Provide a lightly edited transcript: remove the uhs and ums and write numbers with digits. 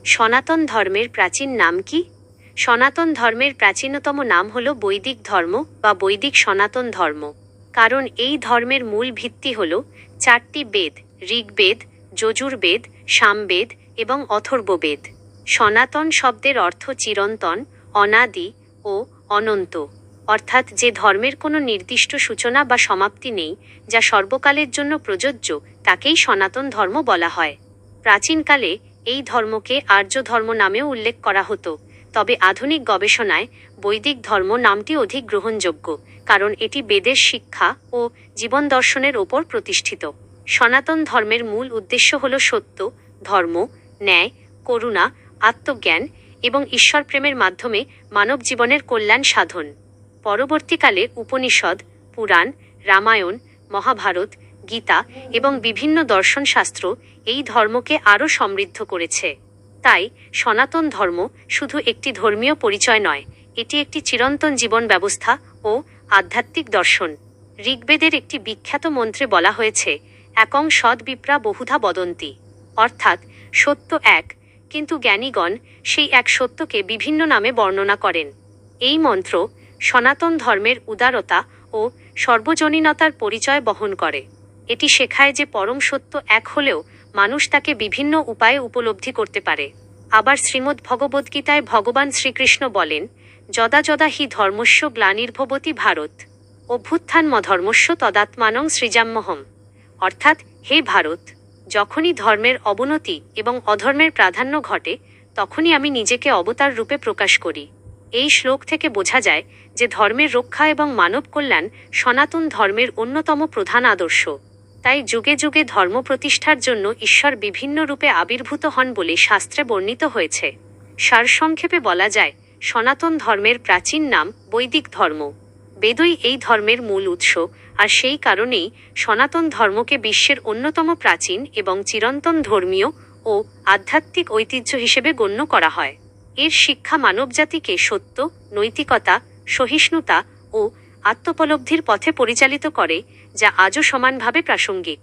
সনাতন ধর্মের প্রাচীন নাম কি? সনাতন ধর্মের প্রাচীনতম নাম হল বৈদিক ধর্ম বা বৈদিক সনাতন ধর্ম। কারণ এই ধর্মের মূল ভিত্তি হল 4টি বেদ: ঋগ্বেদ, যজুর্বেদ, সামবেদ এবং অথর্ববেদ। সনাতন শব্দের অর্থ চিরন্তন, অনাদি ও অনন্ত, অর্থাৎ যে ধর্মের কোনো নির্দিষ্ট সূচনা বা সমাপ্তি নেই, যা সর্বকালের জন্য প্রযোজ্য, তাকেই সনাতন ধর্ম বলা হয়। প্রাচীনকালে এই ধর্মকে আর্য ধর্ম নামেও উল্লেখ করা হতো, তবে আধুনিক গবেষণায় বৈদিক ধর্ম নামটি অধিক গ্রহণযোগ্য, কারণ এটি বেদের শিক্ষা ও জীবন দর্শনের ওপর প্রতিষ্ঠিত। সনাতন ধর্মের মূল উদ্দেশ্য হল সত্য, ধর্ম, ন্যায়, করুণা, আত্মজ্ঞান এবং ঈশ্বর প্রেমের মাধ্যমে মানব জীবনের কল্যাণ সাধন। পরবর্তীকালে উপনিষদ, পুরাণ, রামায়ণ, মহাভারত, গীতা এবং বিভিন্ন দর্শনশাস্ত্র এই ধর্মকে আরও সমৃদ্ধ করেছে। তাই সনাতন ধর্ম শুধু একটি ধর্মীয় পরিচয় নয়, এটি একটি চিরন্তন জীবন ব্যবস্থা ও আধ্যাত্মিক দর্শন। ঋগ্বেদের একটি বিখ্যাত মন্ত্রে বলা হয়েছে, একং সদ বিপ্রা বহুধা বদন্তি, অর্থাৎ সত্য এক, কিন্তু জ্ঞানীগণ সেই এক সত্যকে বিভিন্ন নামে বর্ণনা করেন। এই মন্ত্র সনাতন ধর্মের উদারতা ও সর্বজনীনতার পরিচয় বহন করে। এটি শেখায় যে পরম সত্য এক হলেও মানুষ তাকে বিভিন্ন উপায়ে উপলব্ধি করতে পারে। আবার শ্রীমদ্ ভগবদ্গীতায় ভগবান শ্রীকৃষ্ণ বলেন, যদা যদা হি ধর্মস্য গ্লানির্ভবতি ভারত অভ্যুত্থানমধর্মস্য তদাত্মানং সৃজাম্যহম, অর্থাৎ হে ভারত, যখনই ধর্মের অবনতি এবং অধর্মের প্রাধান্য ঘটে, তখনই আমি নিজেকে অবতার রূপে প্রকাশ করি। এই শ্লোক থেকে বোঝা যায় যে ধর্মের রক্ষা এবং মানব কল্যাণ সনাতন ধর্মের অন্যতম প্রধান আদর্শ। তাই যুগে যুগে ধর্ম প্রতিষ্ঠার জন্য ঈশ্বর বিভিন্ন রূপে আবির্ভূত হন বলে শাস্ত্রে বর্ণিত হয়েছে। সারসংক্ষেপে বলা যায়, সনাতন ধর্মের প্রাচীন নাম বৈদিক ধর্ম। বেদই এই ধর্মের মূল উৎস, আর সেই কারণেই সনাতন ধর্মকে বিশ্বের অন্যতম প্রাচীন এবং চিরন্তন ধর্মীয় ও আধ্যাত্মিক ঐতিহ্য হিসেবে গণ্য করা হয়। এর শিক্ষা মানবজাতিকে সত্য, নৈতিকতা, সহিষ্ণুতা ও আত্মোপলব্ধির পথে পরিচালিত করে, যা আজও সমানভাবে প্রাসঙ্গিক।